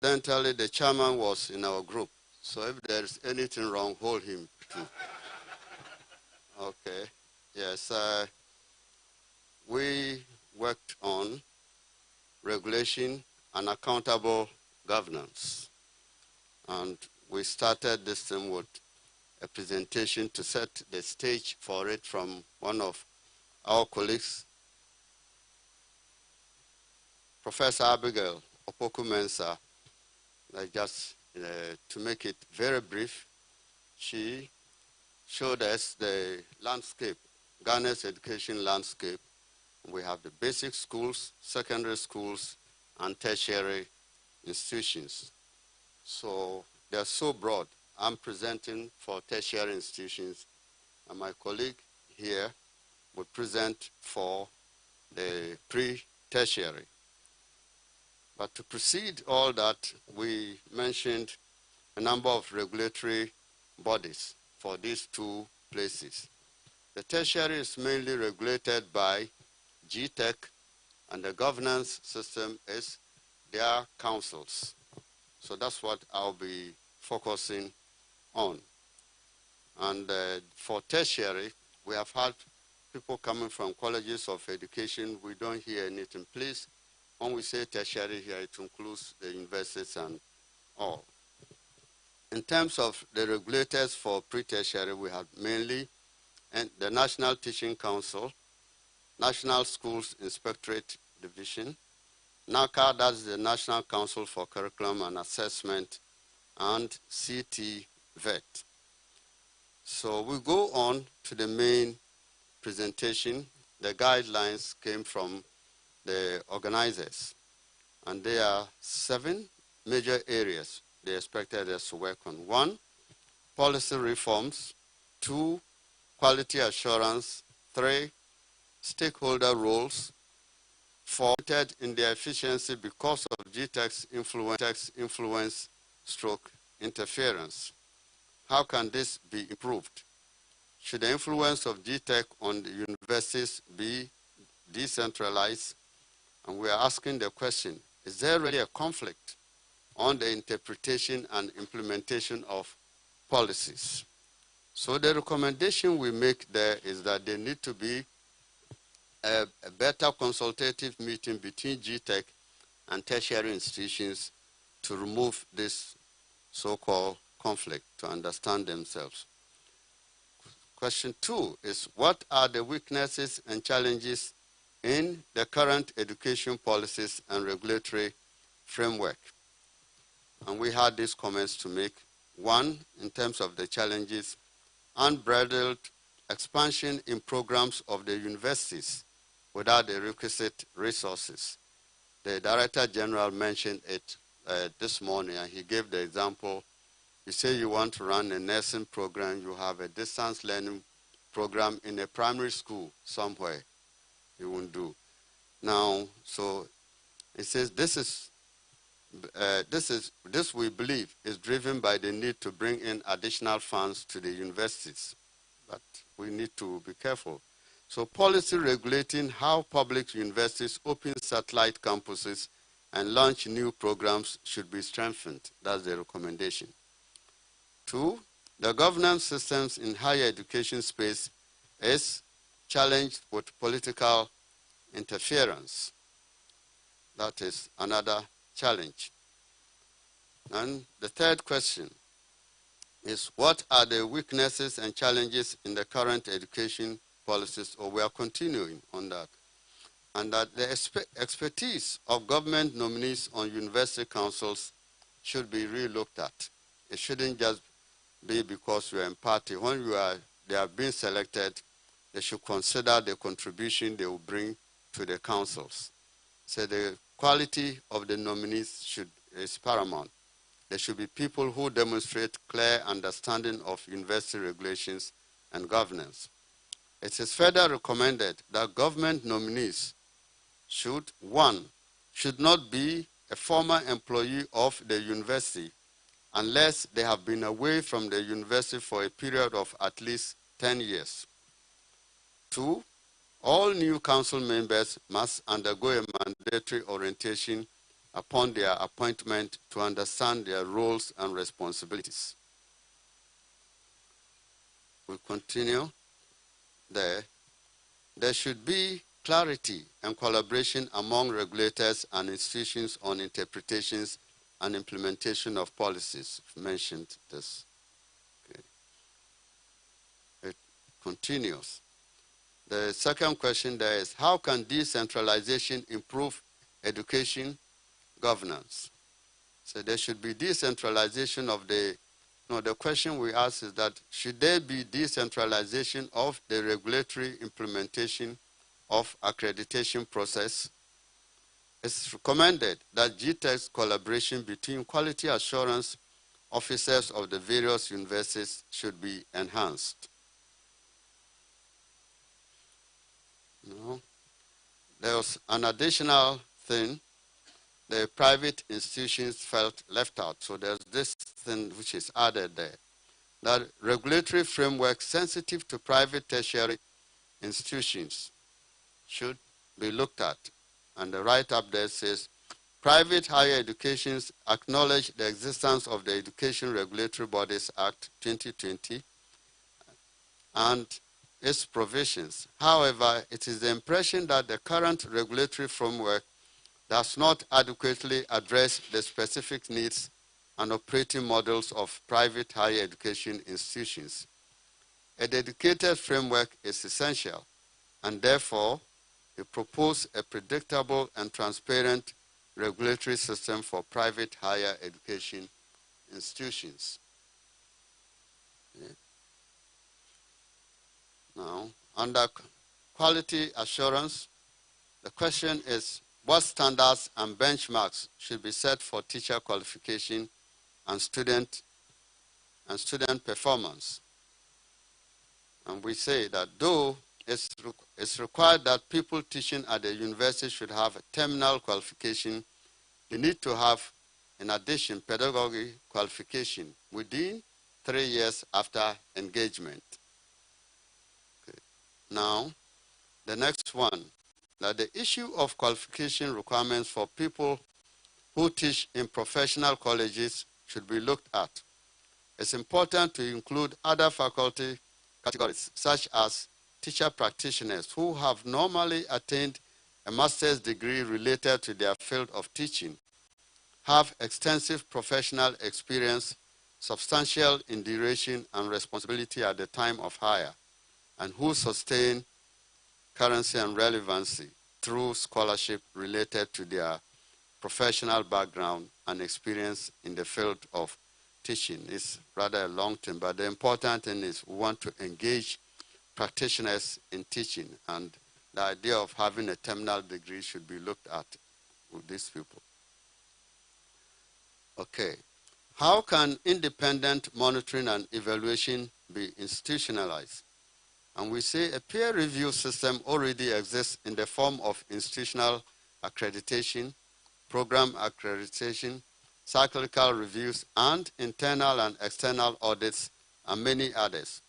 Incidentally, the chairman was in our group. So if there's anything wrong, hold him too. Okay. Yes. We worked on regulation and accountable governance. And we started this thing with a presentation to set the stage for it from one of our colleagues, Professor Abigail Opoku-Mensah. To make it very brief, she showed us the landscape, Ghana's education landscape. We have the basic schools, secondary schools, and tertiary institutions. So they're so broad. I'm presenting for tertiary institutions, and my colleague here will present for the pre-tertiary. But to precede all that, we mentioned a number of regulatory bodies for these two places. The tertiary is mainly regulated by GTEC, and the governance system is their councils. So that's what I'll be focusing on. And for tertiary, we have had people coming from colleges of education. We don't hear anything. Please, when we say tertiary here, it includes the universities and all. In terms of the regulators for pre-tertiary, we have mainly the National Teaching Council, National Schools Inspectorate Division, NACA, that's the National Council for Curriculum and Assessment, and CT-VET. So we go on to the main presentation. The guidelines came from the organizers, and there are 7 major areas they expected us to work on. 1, policy reforms. 2, quality assurance. 3, stakeholder roles. 4, in their efficiency because of GTEC's influence stroke interference. How can this be improved? Should the influence of GTEC on the universities be decentralized? And we are asking the question, is there really a conflict on the interpretation and implementation of policies? So the recommendation we make there is that there need to be a better consultative meeting between GTEC and tertiary institutions to remove this so-called conflict, to understand themselves. Question 2 is, what are the weaknesses and challenges in the current education policies and regulatory framework? And we had these comments to make. 1, in terms of the challenges, unbridled expansion in programs of the universities without the requisite resources. The Director General mentioned it this morning, and he gave the example. You say you want to run a nursing program, you have a distance learning program in a primary school somewhere. You won't do. Now, so it says this we believe is driven by the need to bring in additional funds to the universities. But we need to be careful. So policy regulating how public universities open satellite campuses and launch new programs should be strengthened. That's the recommendation. 2, the governance systems in higher education space is challenged with political interference. That is another challenge. And the third question is, what are the weaknesses and challenges in the current education policies, or we are continuing on that? And that the expertise of government nominees on university councils should be re-looked at. It shouldn't just be because you are in party. When they are being selected, they should consider the contribution they will bring to the councils. So the quality of the nominees is paramount. There should be people who demonstrate clear understanding of university regulations and governance. It is further recommended that government nominees should, 1, should not be a former employee of the university unless they have been away from the university for a period of at least 10 years. 2, all new council members must undergo a mandatory orientation upon their appointment to understand their roles and responsibilities. We'll continue there. There should be clarity and collaboration among regulators and institutions on interpretations and implementation of policies. I've mentioned this. Okay. It continues. The second question there is, how can decentralization improve education governance? So there should be decentralization of the question we ask is that, should there be decentralization of the regulatory implementation of accreditation process? It's recommended that GTEC's collaboration between quality assurance officers of the various universities should be enhanced. There was an additional thing. The private institutions felt left out. So there's this thing which is added there, that regulatory framework sensitive to private tertiary institutions should be looked at. And the write-up there says, private higher educations acknowledge the existence of the Education Regulatory Bodies Act 2020 and its provisions. However, it is the impression that the current regulatory framework does not adequately address the specific needs and operating models of private higher education institutions. A dedicated framework is essential, and therefore, we propose a predictable and transparent regulatory system for private higher education institutions. Okay. Now, under quality assurance, the question is, what standards and benchmarks should be set for teacher qualification and student performance? And we say that though it's required that people teaching at the university should have a terminal qualification, they need to have, in addition, pedagogy qualification within 3 years after engagement. Okay. Now, the next one, that the issue of qualification requirements for people who teach in professional colleges should be looked at. It's important to include other faculty categories, such as teacher practitioners who have normally attained a master's degree related to their field of teaching, have extensive professional experience, substantial in duration and responsibility at the time of hire, and who sustain currency and relevancy through scholarship related to their professional background and experience in the field of teaching. It's rather a long term, but the important thing is we want to engage practitioners in teaching, and the idea of having a terminal degree should be looked at with these people. Okay. How can independent monitoring and evaluation be institutionalized? And we say a peer review system already exists in the form of institutional accreditation, program accreditation, cyclical reviews, and internal and external audits, and many others.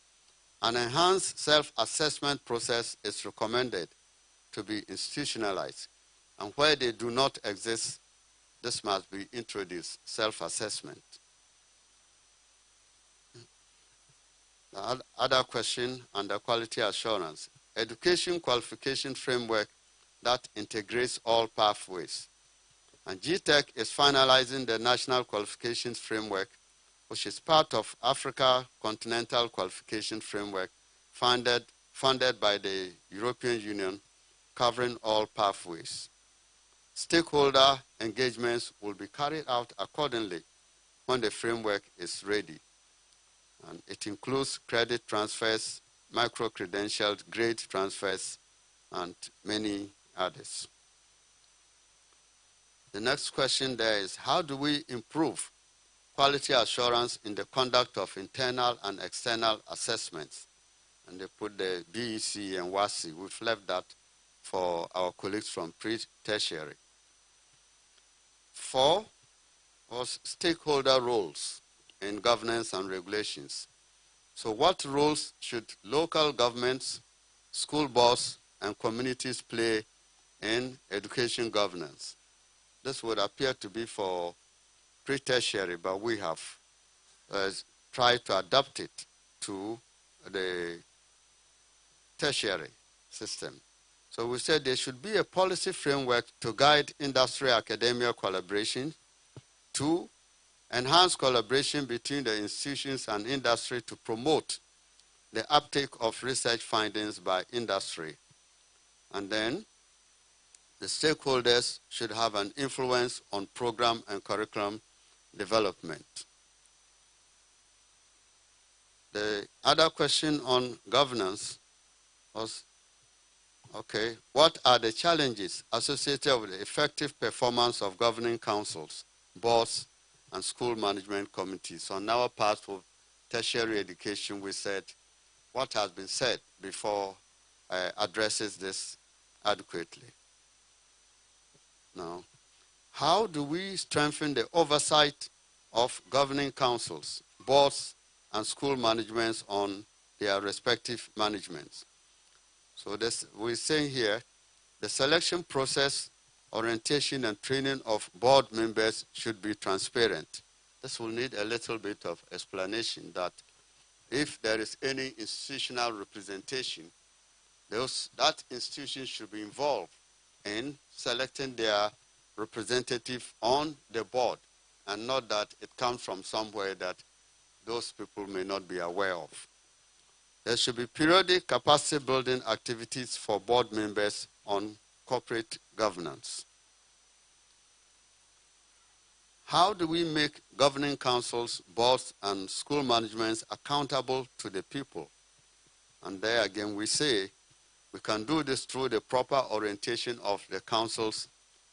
An enhanced self-assessment process is recommended to be institutionalized. And where they do not exist, this must be introduced, self-assessment. The other question under quality assurance, education qualification framework that integrates all pathways. And GTEC is finalizing the National Qualifications Framework, which is part of Africa Continental Qualification Framework funded by the European Union, covering all pathways. Stakeholder engagements will be carried out accordingly when the framework is ready. And it includes credit transfers, micro-credentialed grade transfers, and many others. The next question there is, how do we improve quality assurance in the conduct of internal and external assessments? And they put the BEC and WASI. We've left that for our colleagues from pre-tertiary. 4 was stakeholder roles in governance and regulations. So what roles should local governments, school boards, and communities play in education governance? This would appear to be for pre-tertiary, but we have tried to adapt it to the tertiary system. So we said there should be a policy framework to guide industry-academia collaboration, to enhance collaboration between the institutions and industry to promote the uptake of research findings by industry. And then the stakeholders should have an influence on program and curriculum development. The other question on governance was, okay, what are the challenges associated with the effective performance of governing councils, boards, and school management committees? On our part for tertiary education, we said what has been said before addresses this adequately. Now, how do we strengthen the oversight of governing councils, boards, and school managements on their respective managements? So this, we're saying here, the selection process, orientation, and training of board members should be transparent. This will need a little bit of explanation that if there is any institutional representation, that institution should be involved in selecting their representative on the board, and not that it comes from somewhere that those people may not be aware of. There should be periodic capacity building activities for board members on corporate governance. How do we make governing councils, boards, and school managements accountable to the people? And there again we say we can do this through the proper orientation of the councils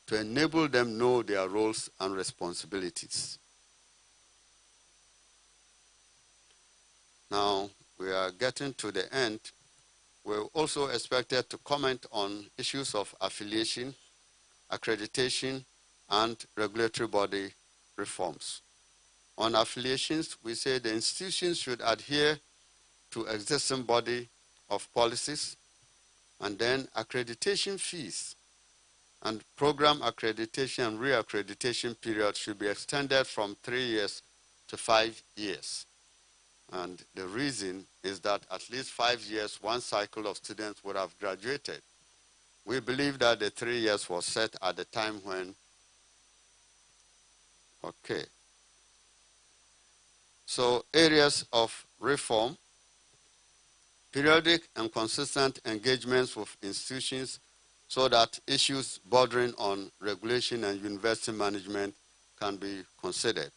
to enable them know their roles and responsibilities. Now, we are getting to the end. We're also expected to comment on issues of affiliation, accreditation, and regulatory body reforms. On affiliations, we say the institutions should adhere to existing body of policies, and then accreditation fees and program accreditation and reaccreditation period should be extended from 3 years to 5 years. And the reason is that at least 5 years, one cycle of students would have graduated. We believe that the 3 years was set at the time when, okay. So areas of reform, periodic and consistent engagements with institutions so that issues bordering on regulation and university management can be considered.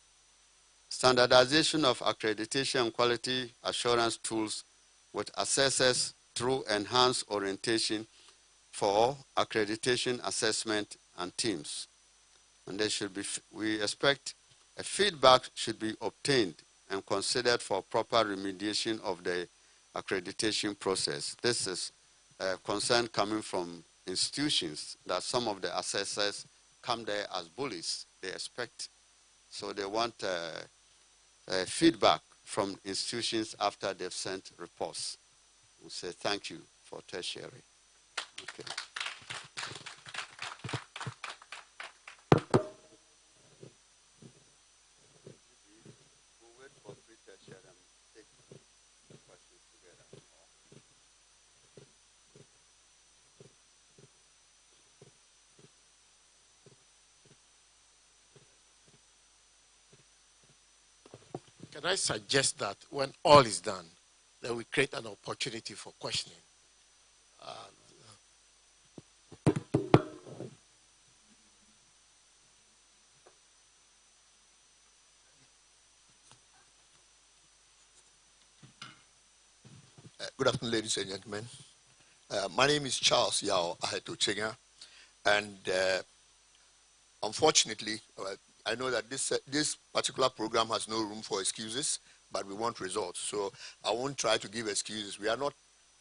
Standardization of accreditation and quality assurance tools with assessors through enhanced orientation for accreditation assessment and teams. And there should be, we expect a feedback should be obtained and considered for proper remediation of the accreditation process. This is a concern coming from institutions that some of the assessors come there as bullies. They expect, so they want feedback from institutions after they've sent reports. We say thank you for tertiary. Okay. We'll wait for pre-tertiary and take questions together. Can I suggest that when all is done, that we create an opportunity for questioning? Good afternoon, ladies and gentlemen. My name is Charles Yao Aheto-Chenga, and unfortunately, I know that this particular program has no room for excuses, but we want results. So I won't try to give excuses. We are not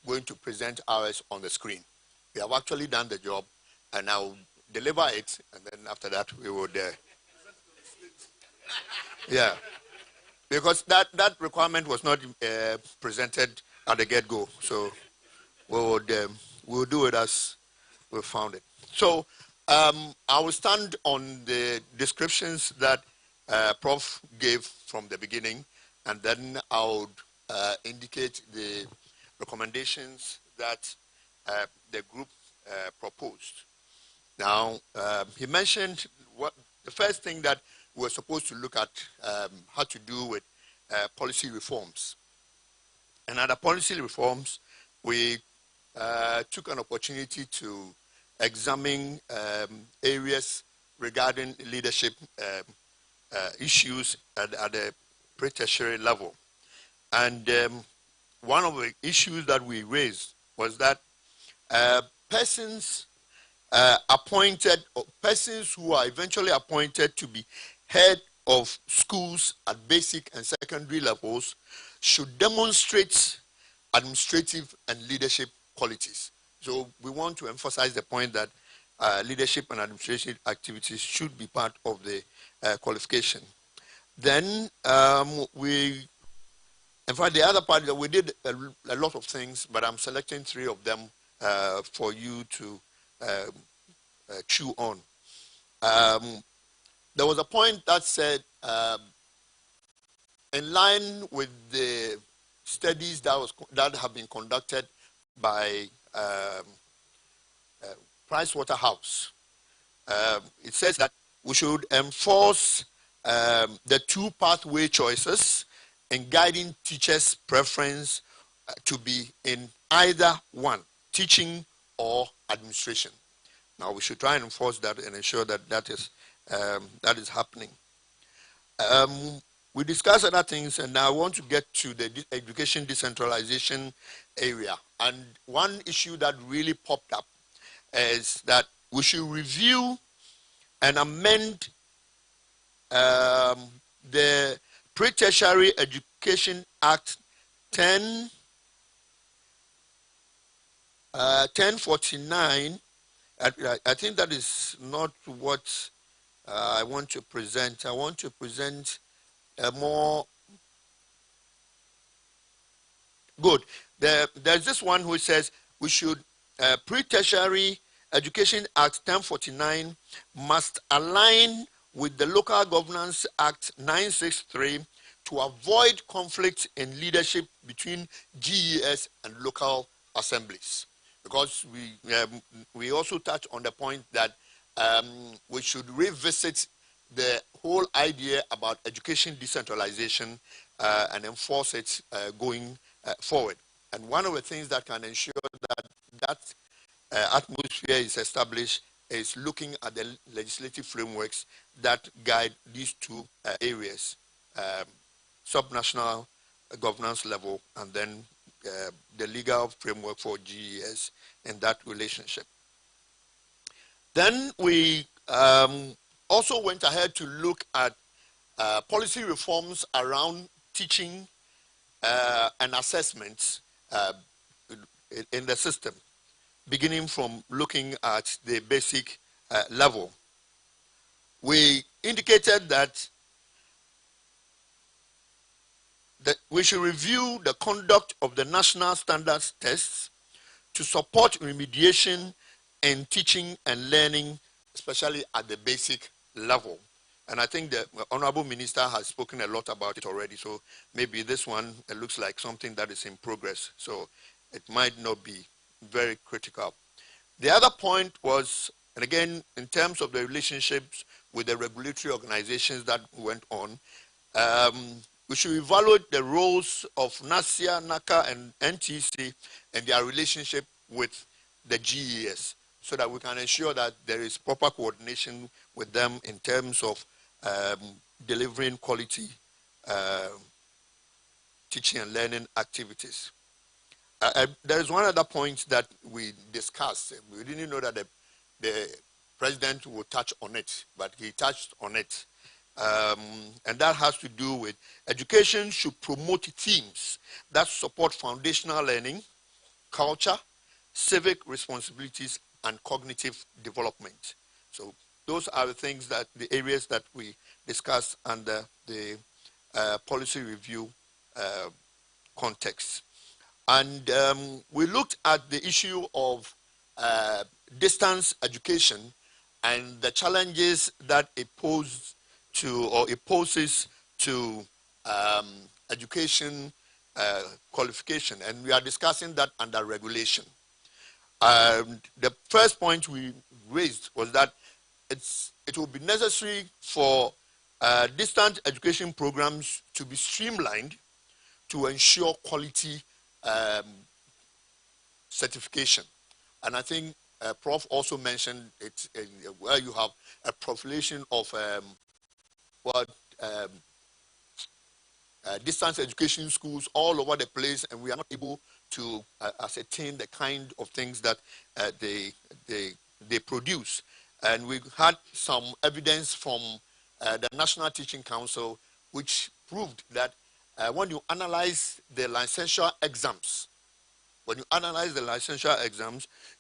going to present ours on the screen. We have actually done the job, and I'll deliver it, and then after that, we would... yeah, because that requirement was not presented at the get-go. So we'll do it as we found it. So I will stand on the descriptions that Prof gave from the beginning, and then I would indicate the recommendations that the group proposed. Now, he mentioned the first thing that we're supposed to look at had to do with policy reforms. And under policy reforms, we took an opportunity to examine areas regarding leadership issues at the pre-tertiary level. And one of the issues that we raised was that persons appointed, or persons who are eventually appointed to be head of schools at basic and secondary levels should demonstrate administrative and leadership qualities. So we want to emphasize the point that leadership and administrative activities should be part of the qualification. Then in fact, the other part, we did a lot of things, but I'm selecting 3 of them for you to chew on. There was a point that said, in line with the studies that have been conducted by Pricewaterhouse, it says that we should enforce the 2 pathway choices in guiding teachers' preference to be in either one, teaching or administration. Now we should try and enforce that and ensure that that is happening. We discussed other things, and now I want to get to the education decentralization area. And one issue that really popped up is that we should review and amend the Pre-Tertiary Education Act 1049. I think that is not what I want to present. I want to present a more good. There's this one which says we should Pre-Tertiary Education Act 1049 must align with the Local Governance Act 963 to avoid conflict in leadership between GES and local assemblies. Because we also touch on the point that we should revisit the whole idea about education decentralization and enforce it going forward. And one of the things that can ensure that atmosphere is established is looking at the legislative frameworks that guide these 2 areas, subnational governance level and then the legal framework for GES in that relationship. Then we also went ahead to look at policy reforms around teaching and assessments in the system, beginning from looking at the basic level. We indicated that we should review the conduct of the national standards tests to support remediation in teaching and learning, especially at the basic level. And I think the Honorable Minister has spoken a lot about it already, so maybe this one looks like something that is in progress, so it might not be very critical. The other point was, and again, in terms of the relationships with the regulatory organizations that went on, we should evaluate the roles of NASIA, NACA, and NTC and their relationship with the GES so that we can ensure that there is proper coordination with them in terms of delivering quality teaching and learning activities. There is one other point that we discussed. We didn't know that the president would touch on it, but he touched on it. And that has to do with education should promote themes that support foundational learning, culture, civic responsibilities, and cognitive development. So those are the things that the areas that we discussed under the policy review context. And we looked at the issue of distance education and the challenges that it poses to education qualification, and we are discussing that under regulation. The first point we raised was that it will be necessary for distant education programs to be streamlined to ensure quality certification. And I think Prof also mentioned it where you have a proliferation of distance education schools all over the place, and we are not able to ascertain the kind of things that they produce. And we had some evidence from the National Teaching Council, which proved that when you analyze the licensure exams,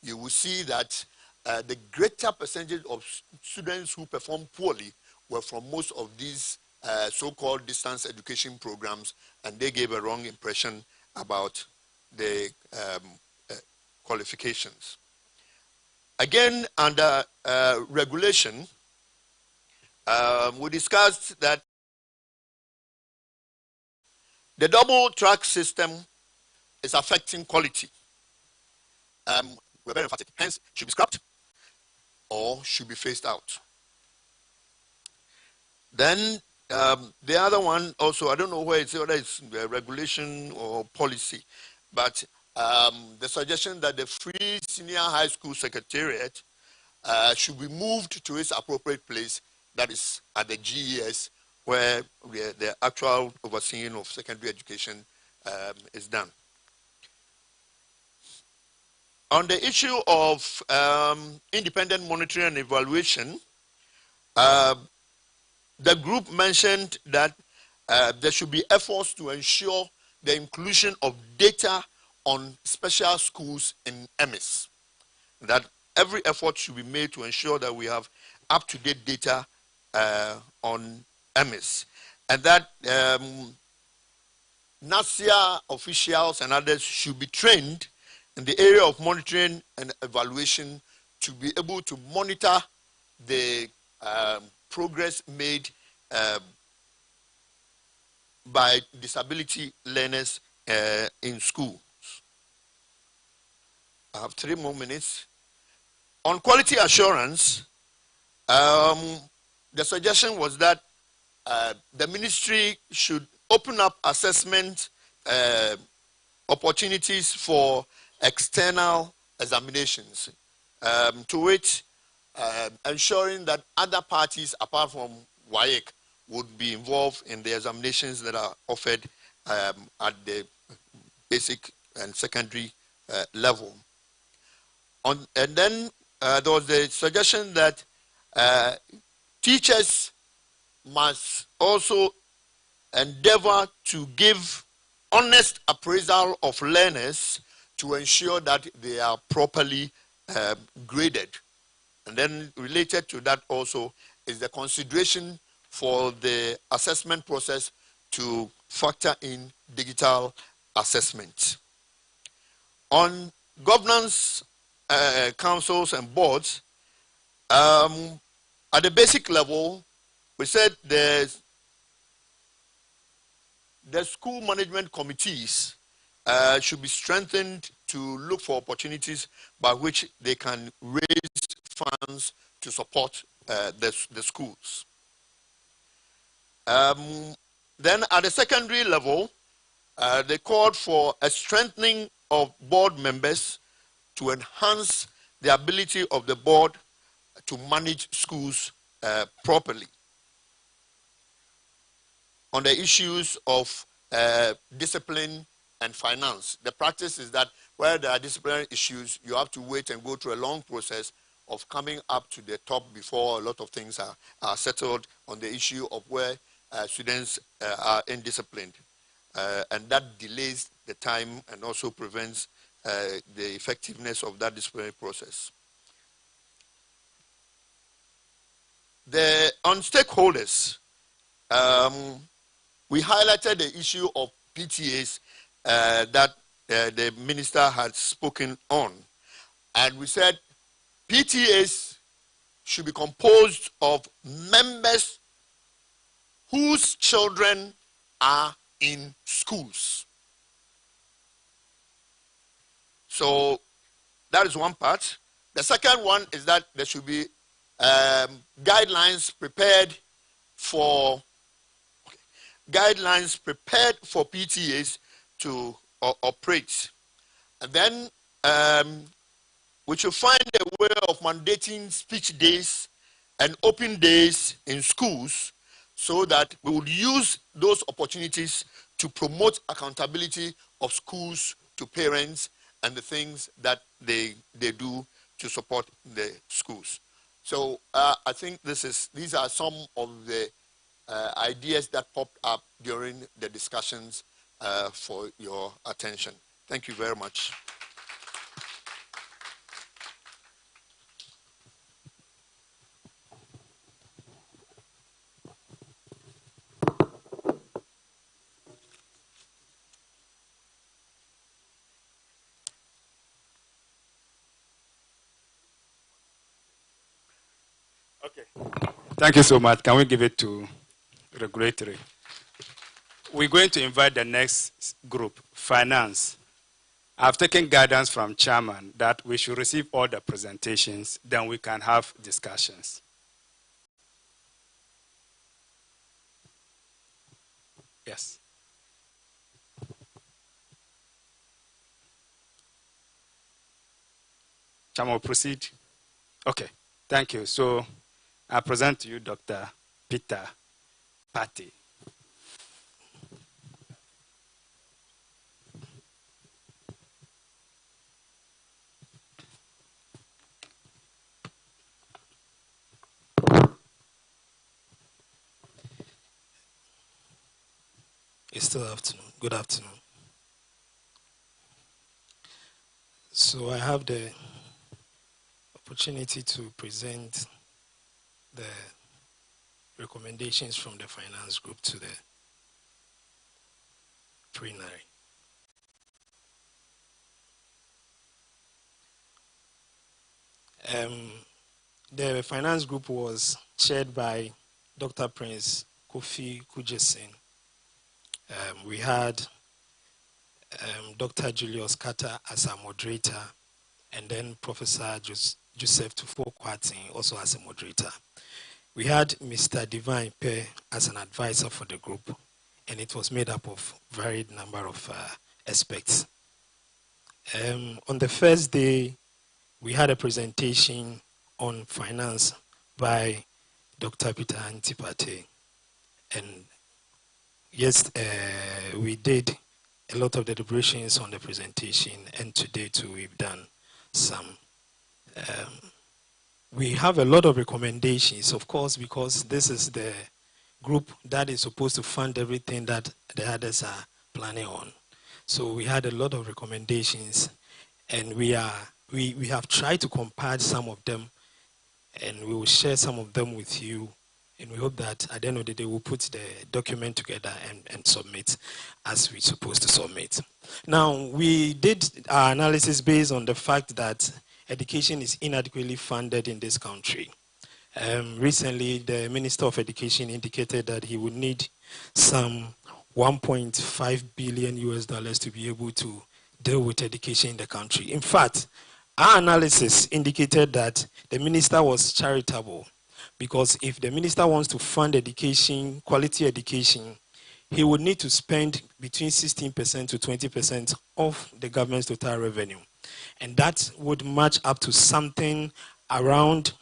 you will see that the greater percentage of students who perform poorly were from most of these so-called distance education programs, and they gave a wrong impression about the qualifications. Again, under regulation, we discussed that the double track system is affecting quality. We're very emphatic, hence should be scrapped or should be phased out. Then the other one also, I don't know whether it's regulation or policy, but the suggestion that the Free Senior High School Secretariat should be moved to its appropriate place, that is at the GES, where the actual overseeing of secondary education is done. On the issue of independent monitoring and evaluation, the group mentioned that there should be efforts to ensure the inclusion of data on special schools in EMIS. That every effort should be made to ensure that we have up-to-date data on EMIS. And that NASIA officials and others should be trained in the area of monitoring and evaluation to be able to monitor the progress made by disability learners in schools. I have 3 more minutes. On quality assurance, the suggestion was that the ministry should open up assessment opportunities for external examinations, to which ensuring that other parties apart from WAEC would be involved in the examinations that are offered at the basic and secondary level. And then there was the suggestion that teachers must also endeavor to give honest appraisal of learners to ensure that they are properly graded. And then related to that also is the consideration for the assessment process to factor in digital assessment. On governance councils and boards, at the basic level, we said the school management committees should be strengthened to look for opportunities by which they can raise funds to support the schools. Then at the secondary level, they called for a strengthening of board members to enhance the ability of the board to manage schools properly. On the issues of discipline and finance, the practice is that where there are disciplinary issues, you have to wait and go through a long process of coming up to the top before a lot of things are settled on the issue of where students are indisciplined. And that delays the time and also prevents the effectiveness of that disciplinary process. On stakeholders, we highlighted the issue of PTAs that the minister had spoken on. And we said PTAs should be composed of members whose children are in schools. So that is one part. The second one is that there should be guidelines prepared for PTAs to operate. And then we should find a way of mandating speech days and open days in schools so that we would use those opportunities to promote accountability of schools to parents and the things that they do to support the schools. So I think these are some of the ideas that popped up during the discussions for your attention. Thank you very much. Okay. Thank you so much. Can we give it to regulatory? We're going to invite the next group, finance. I've taken guidance from chairman that we should receive all the presentations, then we can have discussions. Yes. Chairman, will proceed. Okay. Thank you. So I present to you Dr. Peter Patty. It's still afternoon. Good afternoon. So I have the opportunity to present the recommendations from the finance group to the Priminary. The finance group was chaired by Dr. Prince Kofi Kujesin. We had Dr. Julius Carter as our moderator, and then Professor Joseph Tufo-Kwarteng also as a moderator. We had Mr. Divine Pe as an advisor for the group, and it was made up of varied number of aspects. On the first day, we had a presentation on finance by Dr. Peter Antipate, and yes, we did a lot of the deliberations on the presentation, and today too we've done some. We have a lot of recommendations, of course, because this is the group that is supposed to fund everything that the others are planning on. So we had a lot of recommendations, and we have tried to compile some of them, and we will share some of them with you. And we hope that at the end of the day, we'll put the document together and submit as we're supposed to submit. Now, we did our analysis based on the fact that education is inadequately funded in this country. Recently, the Minister of Education indicated that he would need some $1.5 billion to be able to deal with education in the country. In fact, our analysis indicated that the minister was charitable, because if the minister wants to fund education, quality education, he would need to spend between 16% to 20% of the government's total revenue. And that would match up to something around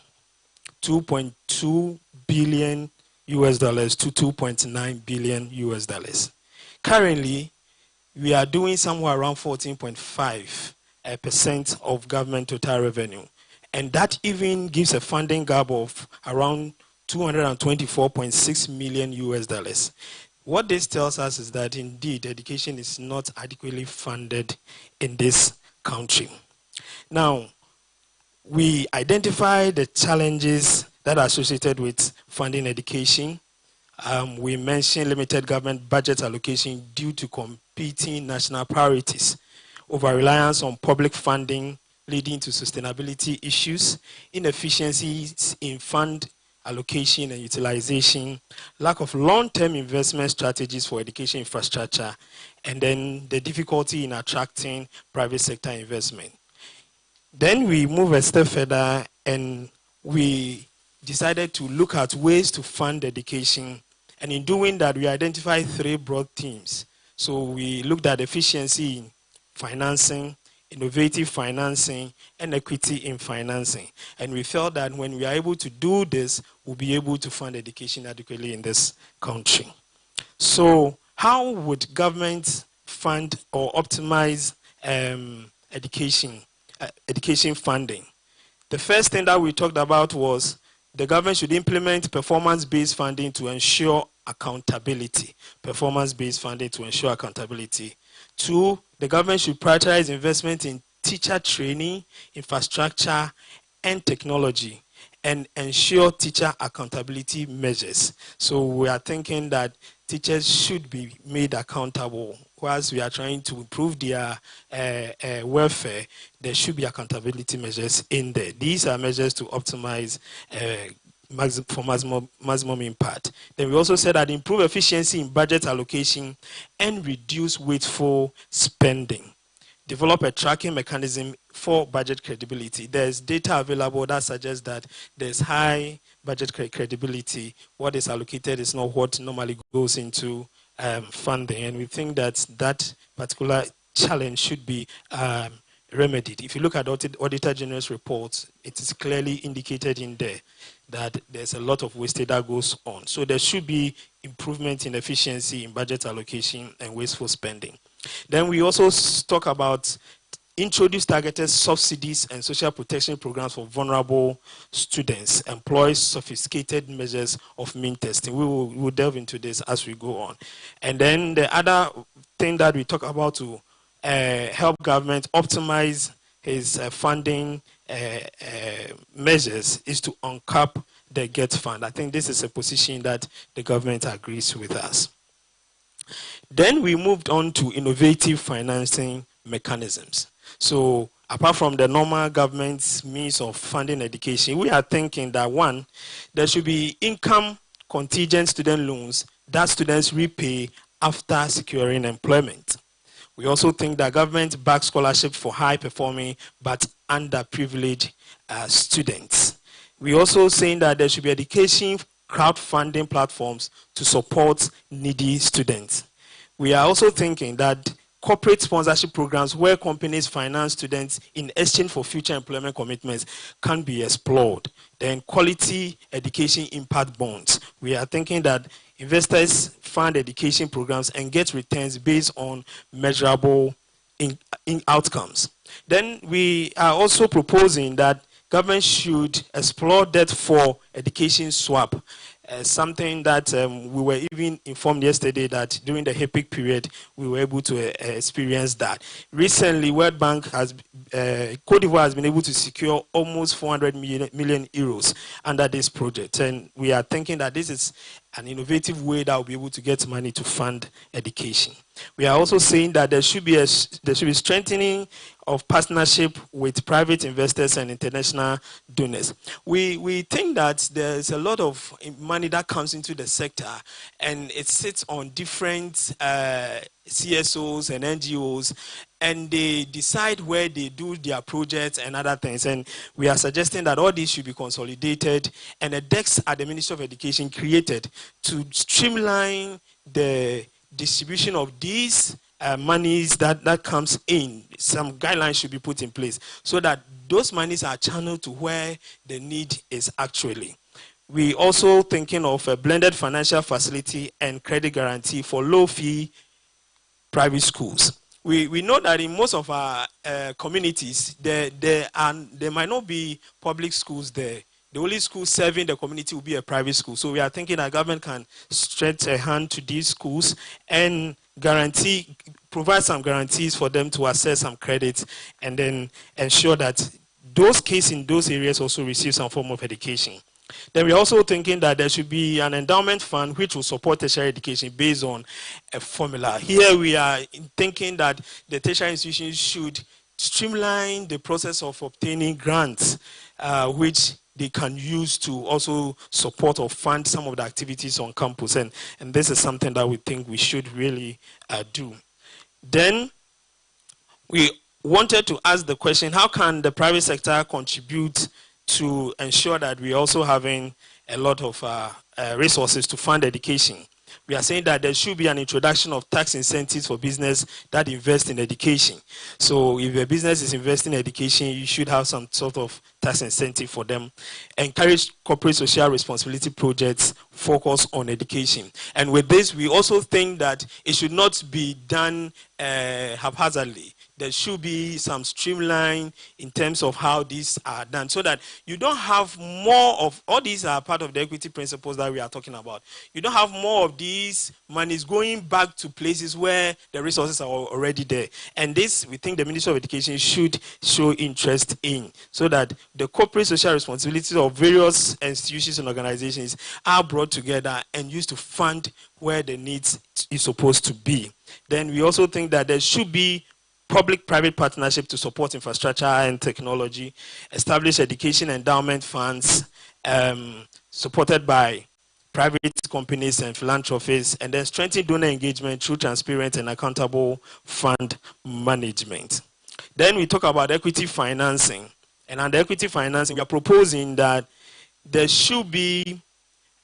$2.2 billion to $2.9 billion. Currently, we are doing somewhere around 14.5% of government total revenue. And that even gives a funding gap of around $224.6 million. What this tells us is that indeed education is not adequately funded in this country. Now, we identify the challenges that are associated with funding education. We mentioned limited government budget allocation due to competing national priorities, over reliance on public funding leading to sustainability issues, inefficiencies in fund allocation and utilization, lack of long-term investment strategies for education infrastructure, and then the difficulty in attracting private sector investment. Then we move a step further and we decided to look at ways to fund education. And in doing that, we identified 3 broad themes. So we looked at efficiency in financing, innovative financing, and equity in financing. And we felt that when we are able to do this, we'll be able to fund education adequately in this country. So how would government fund or optimize education funding? The first thing that we talked about was the government should implement performance-based funding to ensure accountability. Performance-based funding to ensure accountability. 2, the government should prioritize investment in teacher training, infrastructure, and technology, and ensure teacher accountability measures. So we are thinking that teachers should be made accountable. Whilst we are trying to improve their welfare, there should be accountability measures in there. These are measures to optimize for maximum impact. Then we also said that improve efficiency in budget allocation and reduce wasteful spending. Develop a tracking mechanism for budget credibility. There's data available that suggests that there's high budget credibility. What is allocated is not what normally goes into funding. And we think that that particular challenge should be remedied. If you look at Auditor General's reports, it is clearly indicated in there that there's a lot of wastage that goes on. So there should be improvement in efficiency in budget allocation and wasteful spending. Then we also talk about introduce targeted subsidies and social protection programs for vulnerable students, employ sophisticated measures of mean testing. We will delve into this as we go on. And then the other thing that we talk about to help government optimize his funding measures is to uncap the GET fund. I think this is a position that the government agrees with us. Then we moved on to innovative financing mechanisms. So apart from the normal government's means of funding education, we are thinking that 1, there should be income contingent student loans that students repay after securing employment. We also think that government backs scholarship for high-performing but underprivileged students. We also saying that there should be education crowdfunding platforms to support needy students. We are also thinking that corporate sponsorship programs where companies finance students in exchange for future employment commitments can be explored. Then quality education impact bonds. We are thinking that investors fund education programs and get returns based on measurable outcomes. Then we are also proposing that government should explore debt for education swap. Something that we were even informed yesterday that during the HEPIC period, we were able to experience that. Recently, World Bank has, Cote d'Ivoire has been able to secure almost 400 million euros under this project. And we are thinking that this is an innovative way that will be able to get money to fund education. We are also saying that there should be strengthening of partnership with private investors and international donors. We think that there's a lot of money that comes into the sector and it sits on different CSOs and NGOs, and they decide where they do their projects and other things. And we are suggesting that all these should be consolidated and a desk at the Ministry of Education created to streamline the distribution of these monies that comes in. Some guidelines should be put in place so that those monies are channeled to where the need is actually. We also thinking of a blended financial facility and credit guarantee for low-fee private schools. We know that in most of our communities, there might not be public schools there. The only school serving the community will be a private school. So we are thinking that government can stretch a hand to these schools and provide some guarantees for them to access some credits and then ensure that those kids in those areas also receive some form of education. Then we're also thinking that there should be an endowment fund which will support tertiary education based on a formula. Here we are thinking that the tertiary institutions should streamline the process of obtaining grants, which they can use to also support or fund some of the activities on campus. And this is something that we think we should really do. Then we wanted to ask the question, how can the private sector contribute to ensure that we're also having a lot of resources to fund education? We are saying that there should be an introduction of tax incentives for business that invest in education. So if a business is investing in education, you should have some sort of tax incentive for them. Encourage corporate social responsibility projects focus on education. And with this, we also think that it should not be done haphazardly. There should be some streamline in terms of how these are done, so that you don't have more of, all these are part of the equity principles that we are talking about. You don't have more of these monies going back to places where the resources are already there. And this, we think the Ministry of Education should show interest in, so that the corporate social responsibilities of various institutions and organizations are brought together and used to fund where the needs is supposed to be. Then we also think that there should be public-private partnership to support infrastructure and technology, establish education endowment funds supported by private companies and philanthropists, and then strengthen donor engagement through transparent and accountable fund management. Then we talk about equity financing. And under equity financing, we are proposing that there should be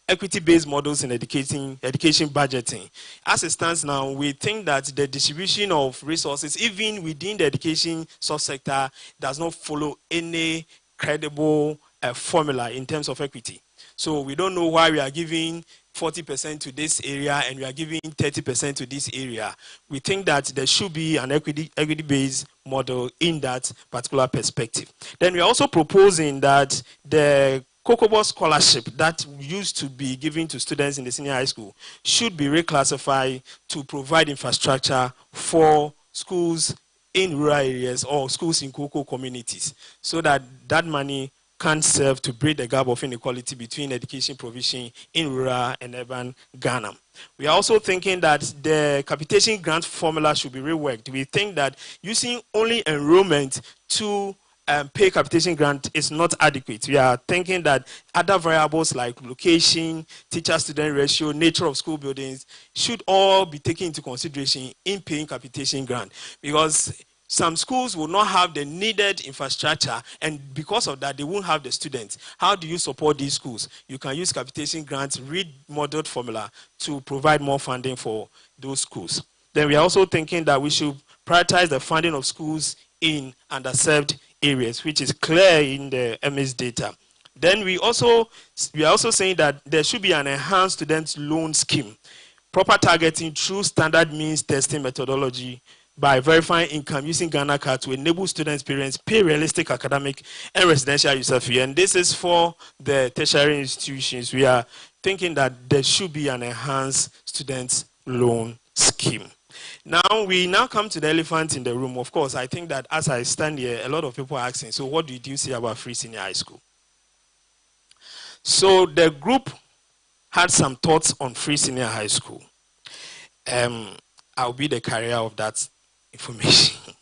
equity-based models in education budgeting. As it stands now, we think that the distribution of resources, even within the education subsector, does not follow any credible formula in terms of equity. So we don't know why we are giving 40% to this area and we are giving 30% to this area. We think that there should be an equity-based model in that particular perspective. Then we are also proposing that the COCOBO scholarship that used to be given to students in the senior high school should be reclassified to provide infrastructure for schools in rural areas or schools in COCO communities, so that that money can serve to bridge the gap of inequality between education provision in rural and urban Ghana. We are also thinking that the capitation grant formula should be reworked. We think that using only enrollment to pay capitation grant is not adequate. We are thinking that other variables like location, teacher-student ratio, nature of school buildings should all be taken into consideration in paying capitation grant, because some schools will not have the needed infrastructure, and because of that, they won't have the students. How do you support these schools? You can use capitation grants, remodeled formula to provide more funding for those schools. Then we are also thinking that we should prioritize the funding of schools in underserved areas, which is clear in the MS data. Then we are also saying that there should be an enhanced student loan scheme, proper targeting through standard means testing methodology by verifying income using Ghana card to enable students' parents pay realistic academic and residential user fee. And this is for the tertiary institutions. We are thinking that there should be an enhanced student loan scheme. Now, we now come to the elephant in the room. Of course, I think that as I stand here, a lot of people are asking, so what did you say about free senior high school? So the group had some thoughts on free senior high school. I'll be the carrier of that information.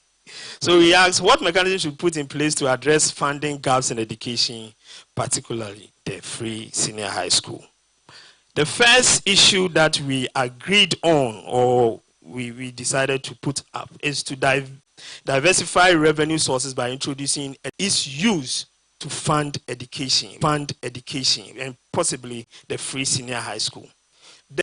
So we asked what mechanism should put in place to address funding gaps in education, particularly the free senior high school. The first issue that we agreed on, or we decided to put up, is to diversify revenue sources by introducing its use to fund education, and possibly the free senior high school.